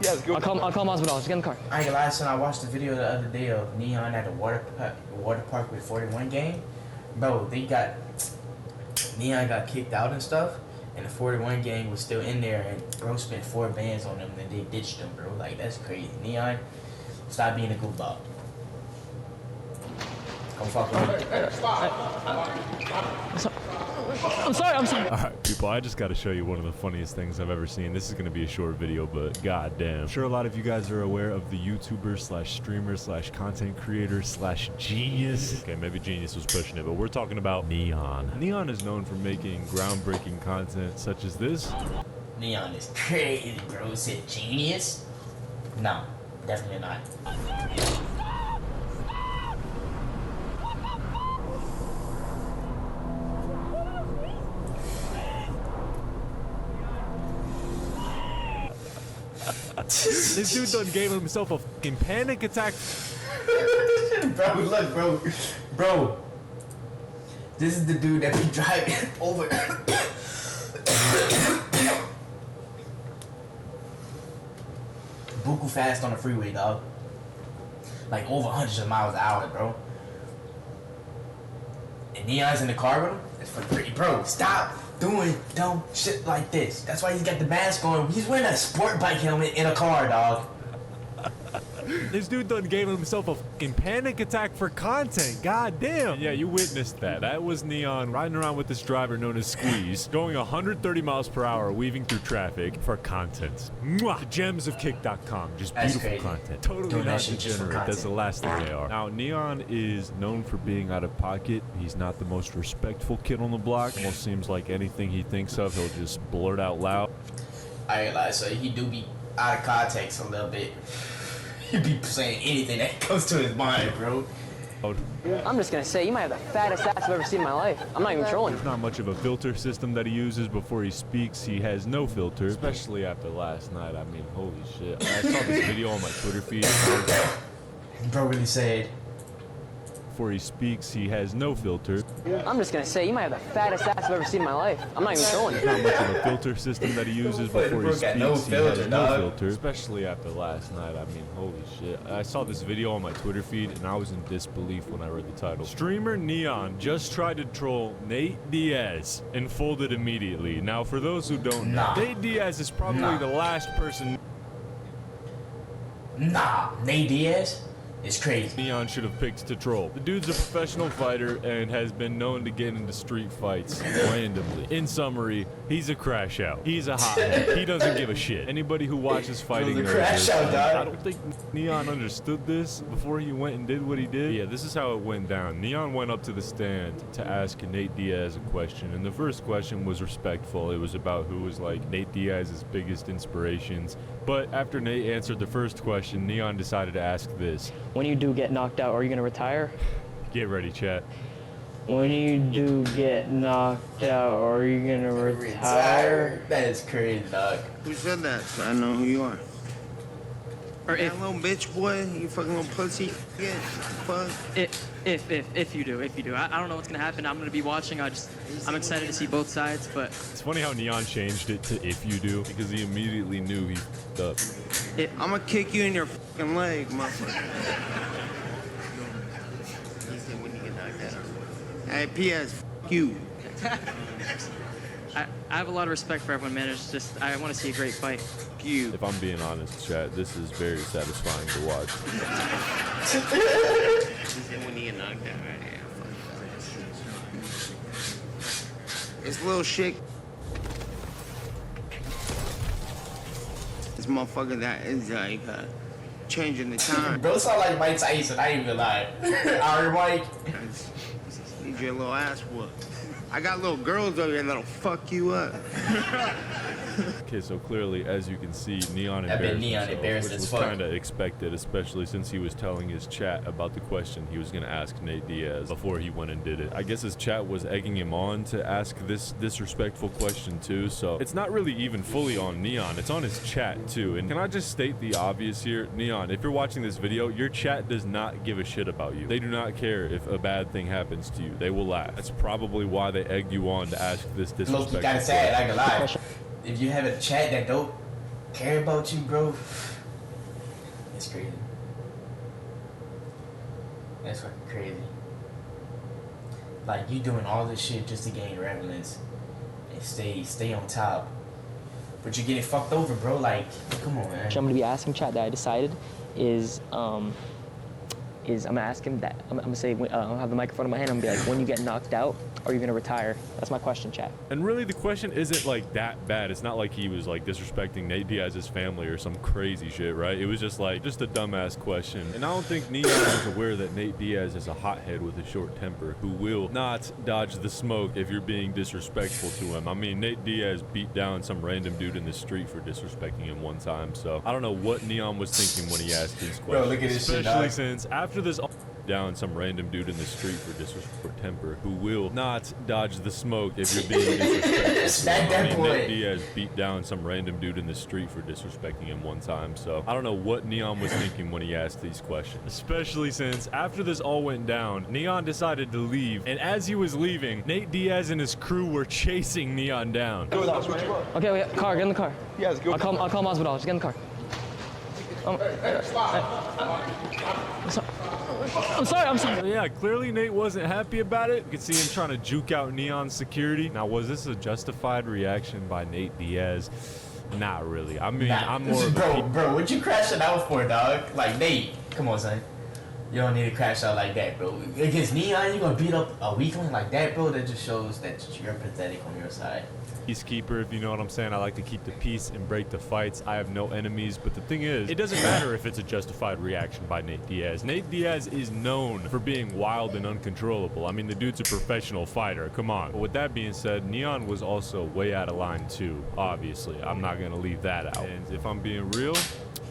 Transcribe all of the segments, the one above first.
Yes, go. I'll call hospital. Just get in the car. I ain't gonna lie, son. I watched the video the other day of Neon at the water park with 41 gang. Bro, Neon got kicked out and stuff, and the 41 gang was still in there, and bro spent 4 bands on them, and they ditched them, bro. Like, that's crazy. Neon, stop being a goofball. Come fuck with me. I'm sorry. Alright, people, I just gotta show you one of the funniest things I've ever seen. This is gonna be a short video, but goddamn. I'm sure a lot of you guys are aware of the YouTuber slash streamer slash content creator slash genius. Okay, maybe genius was pushing it, but we're talking about Neon. Neon is known for making groundbreaking content such as this. Neon is crazy, bro. Said genius? No, definitely not. This dude done gave himself a fucking panic attack. Bro, look, bro. This is the dude that be driving over. Buku fast on the freeway, dog. Like over hundreds of miles an hour, bro. And Neon's in the car with him. It's for pretty, bro. Stop doing dumb shit like this. That's why he's got the mask on. He's wearing a sport bike helmet in a car, dog. This dude done gave himself a fucking panic attack for content. God damn. Yeah, you witnessed that. That was Neon riding around with this driver known as Squeeze, going 130 miles per hour, weaving through traffic for content. Mwah! The gems of kick.com. Just beautiful content. Totally not degenerate. That's the last thing they are. Now, Neon is known for being out of pocket. He's not the most respectful kid on the block. Almost seems like anything he thinks of, he'll just blurt out loud. I ain't lie, so he do be out of context a little bit. He be saying anything that comes to his mind, bro. I'm just gonna say, you might have the fattest ass I've ever seen in my life. I'm not even trolling. There's not much of a filter system that he uses before he speaks. He has no filter, especially after last night. I mean, holy shit. I saw this video on my Twitter feed. Bro really said, before he speaks, he has no filter. I'm just gonna say, you might have the fattest ass I've ever seen in my life. I'm not even trolling. There's not much of a filter system that he uses before he speaks. He has no filter, especially after last night. I mean, holy shit. I saw this video on my Twitter feed, and I was in disbelief when I read the title. Streamer Neon just tried to troll Nate Diaz and folded immediately. Now, for those who don't know, Nate Diaz is probably the last person. Nate Diaz? It's crazy. Neon should have picked to troll. The dude's a professional fighter and has been known to get into street fights randomly. In summary, he's a crash out. He's a hothead. He doesn't give a shit. Anybody who watches fighting knows this. I don't think Neon understood this before he went and did what he did. Yeah, this is how it went down. Neon went up to the stand to ask Nate Diaz a question, and the first question was respectful. It was about who was like Nate Diaz's biggest inspirations. But after Nate answered the first question, Neon decided to ask this. When you do get knocked out, are you gonna retire? Get ready, chat. When you do get knocked out, are you gonna retire? That is crazy, dog. Who said that? So I know who you are. Or that little bitch boy, you fucking little pussy. Yeah, fuck. If you do. I don't know what's gonna happen. I'm gonna be watching. I'm excited to see both sides, but it's funny how Neon changed it to "if you do" because he immediately knew he fucked up. I'm gonna kick you in your fucking leg, motherfucker. Hey, P.S. Fuck you. I have a lot of respect for everyone, man. It's just I want to see a great fight. Fuck you. If I'm being honest, chat, this is very satisfying to watch. When you get knocked out, right here. It's little shit. This motherfucker that is like changing the time. Bro, sound like Mike Tyson. I ain't even lie. Alright, Mike. Need your little ass whooped. I got little girls over here that'll fuck you up. Okay, so clearly, as you can see, Neon embarrassed himself, which was kind of expected, especially since he was telling his chat about the question he was going to ask Nate Diaz before he went and did it. I guess his chat was egging him on to ask this disrespectful question too, so it's not really even fully on Neon, it's on his chat too. And can I just state the obvious here? Neon, if you're watching this video, your chat does not give a shit about you. They do not care if a bad thing happens to you. They will laugh. That's probably why they egged you on to ask this disrespectful question. I ain't gonna lie. If you have a chat that don't care about you, bro, It's crazy. That's fucking crazy. Like, you doing all this shit just to gain relevance and stay on top. But you're getting fucked over, bro. Like, come on, man. I'm gonna be asking chat that I decided is I'm gonna ask him that I'm gonna say I'll have the microphone in my hand. I'm gonna be like, when you get knocked out, are you gonna retire? That's my question, chat. And really, the question isn't like that bad. It's not like he was like disrespecting Nate Diaz's family or some crazy shit, right? It was just like a dumbass question. And I don't think Neon is aware that Nate Diaz is a hothead with a short temper who will not dodge the smoke if you're being disrespectful to him. I mean, Nate Diaz beat down some random dude in the street for disrespecting him one time. So I don't know what Neon was thinking when he asked these questions. Bro, look at this shit, Especially dog. since after this down some random dude in the street for temper who will not dodge the smoke if you're being disrespectful. Smack that boy. Nate Diaz beat down some random dude in the street for disrespecting him one time, so I don't know what Neon was thinking when he asked these questions. Especially since after this all went down, Neon decided to leave, and as he was leaving, Nate Diaz and his crew were chasing Neon down. Okay, car, get in the car. Yeah, it's good. I'll call Masvidal. Just get in the car. I'm sorry. Yeah, clearly Nate wasn't happy about it. You could see him trying to juke out Neon's security. Now, was this a justified reaction by Nate Diaz? Not really. I mean, I'm more of a... Bro, what you crashing out for, dog? Like, Nate, come on, son. You don't need to crash out like that, bro. Against Neon, you gonna beat up a weakling like that, bro? That just shows that you're pathetic on your side. Peacekeeper, if you know what I'm saying. I like to keep the peace and break the fights. I have no enemies, but the thing is, it doesn't matter if it's a justified reaction by Nate Diaz. Nate Diaz is known for being wild and uncontrollable. I mean, the dude's a professional fighter. Come on. But with that being said, Neon was also way out of line too, obviously. I'm not gonna leave that out. And if I'm being real,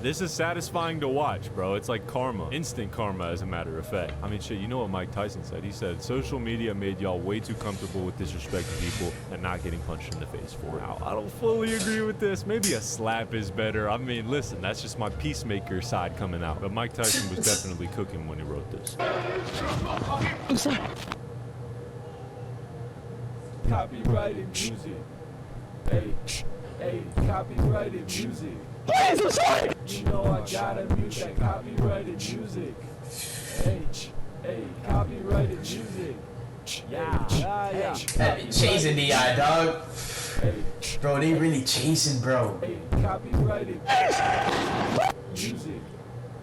this is satisfying to watch, bro. It's like karma. Instant karma, as a matter of fact. I mean, shit, you know what Mike Tyson said? He said, social media made y'all way too comfortable with disrespecting people and not getting punched in the face for it. Now, I don't fully agree with this. Maybe a slap is better. I mean, listen, that's just my peacemaker side coming out. But Mike Tyson was definitely cooking when he wrote this. I'm sorry. Copyrighted music. Hey, copyrighted music. Please, I'm sorry. You know I gotta mute that copyrighted music. Hey, copyrighted music. Yeah. Chasing Neon, dog. Bro, they really chasing, bro. Hey, copyrighted music.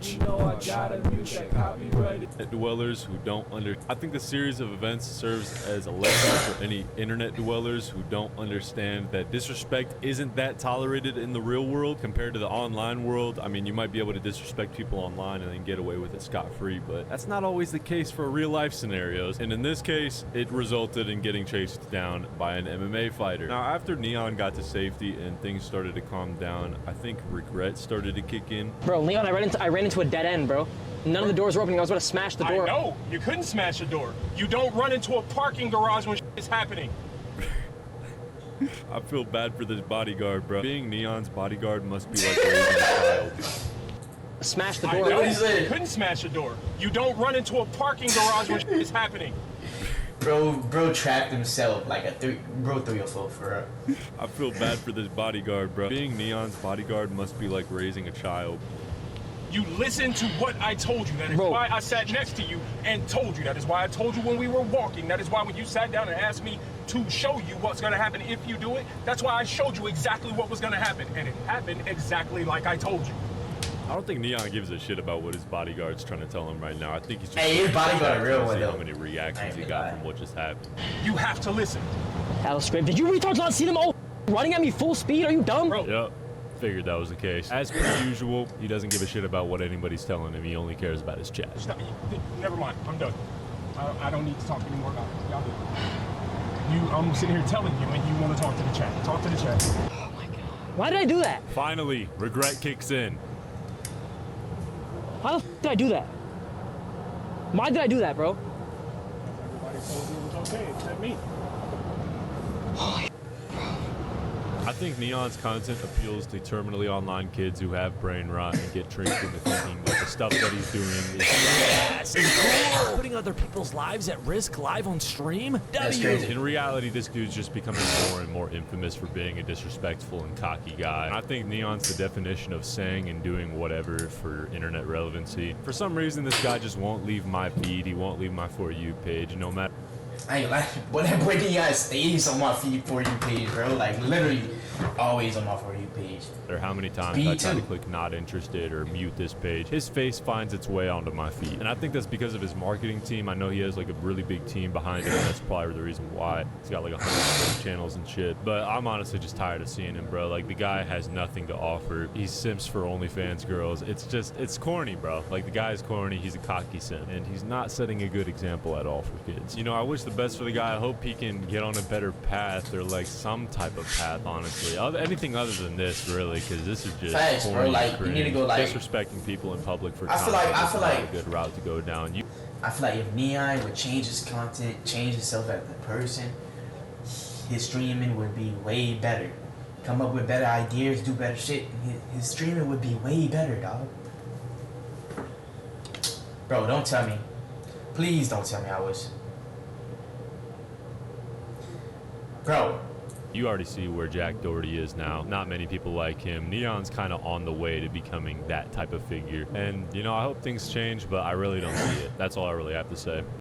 You know I gotta mute that copyrighted. Dwellers who don't I think the series of events serves as a lesson for any internet dwellers who don't understand that disrespect isn't that tolerated in the real world compared to the online world. I mean, you might be able to disrespect people online and then get away with it scot-free, but that's not always the case for real life scenarios. And in this case, it resulted in getting chased down by an MMA fighter. Now, after Neon got to safety and things started to calm down, I think regret started to kick in. Bro, Leon, I ran into a dead end, bro. None of the doors were opening. I was about to smash the door. I know. You couldn't smash a door. You don't run into a parking garage when shit is happening. I feel bad for this bodyguard, bro. Being Neon's bodyguard must be like raising a child. Smash the I door. know. What is it? You couldn't smash a door. You don't run into a parking garage when shit is happening. Bro trapped himself like a 3 or 4 for real. I feel bad for this bodyguard, bro. Being Neon's bodyguard must be like raising a child. You listened to what I told you. That is Bro. why I sat next to you and told you. That is why I told you when we were walking. That is why when you sat down and asked me to show you what's going to happen if you do it, that's why I showed you exactly what was going to happen. And it happened exactly like I told you. I don't think Neon gives a shit about what his bodyguard's trying to tell him right now. I think he's just Hey, his bodyguard a real trying to one, see though. how many reactions he I ain't got gonna from lie. what just happened. You have to listen. That was great. Did you retards not see them all running at me full speed? Are you dumb? Bro. Yep. Figured that was the case. As per usual, he doesn't give a shit about what anybody's telling him. He only cares about his chat. Stop. Never mind. I'm done. I don't need to talk anymore about it. Y'all do it. I'm sitting here telling you, and you want to talk to the chat. Talk to the chat. Oh my god. Why did I do that? Finally, regret kicks in. Why the f did I do that? Why did I do that, bro? Everybody told you it was okay, except me. I think Neon's content appeals to terminally online kids who have brain rot and get tricked into thinking that the stuff that he's doing is Yes, and cool. Putting other people's lives at risk live on stream? That's W. crazy. In reality, this dude's just becoming more and more infamous for being a disrespectful and cocky guy. And I think Neon's the definition of saying and doing whatever for internet relevancy. For some reason, this guy just won't leave my feed. He won't leave my For You page, no matter. I ain't like, but that boy Neon stays on my feed For You page, bro. Like literally, always on my For You page. Or how many times Me I try to too. click not interested or mute this page, his face finds its way onto my feed. And I think that's because of his marketing team. I know he has like a really big team behind him, and that's probably the reason why. He's got like 100 channels and shit. But I'm honestly just tired of seeing him, bro. Like the guy has nothing to offer. He simps for OnlyFans girls. It's corny, bro. Like the guy's corny. He's a cocky simp, and he's not setting a good example at all for kids. You know, I wish the best for the guy. I hope he can get on a better path, or like some type of path, honestly. Anything other than this, really, because this is just Facts, bro. corny Like, and you need to cringe. go, like- Disrespecting people in public for I feel content like- is not a good route to go down. I feel like if Neon would change his content, change himself as a person, his streaming would be way better. Come up with better ideas, do better shit. His streaming would be way better, dog. Bro, don't tell me. Please don't tell me I was. Bro, You already see where Jack Doherty is now. Not many people like him. Neon's kind of on the way to becoming that type of figure. And, you know, I hope things change, but I really don't see it. That's all I really have to say.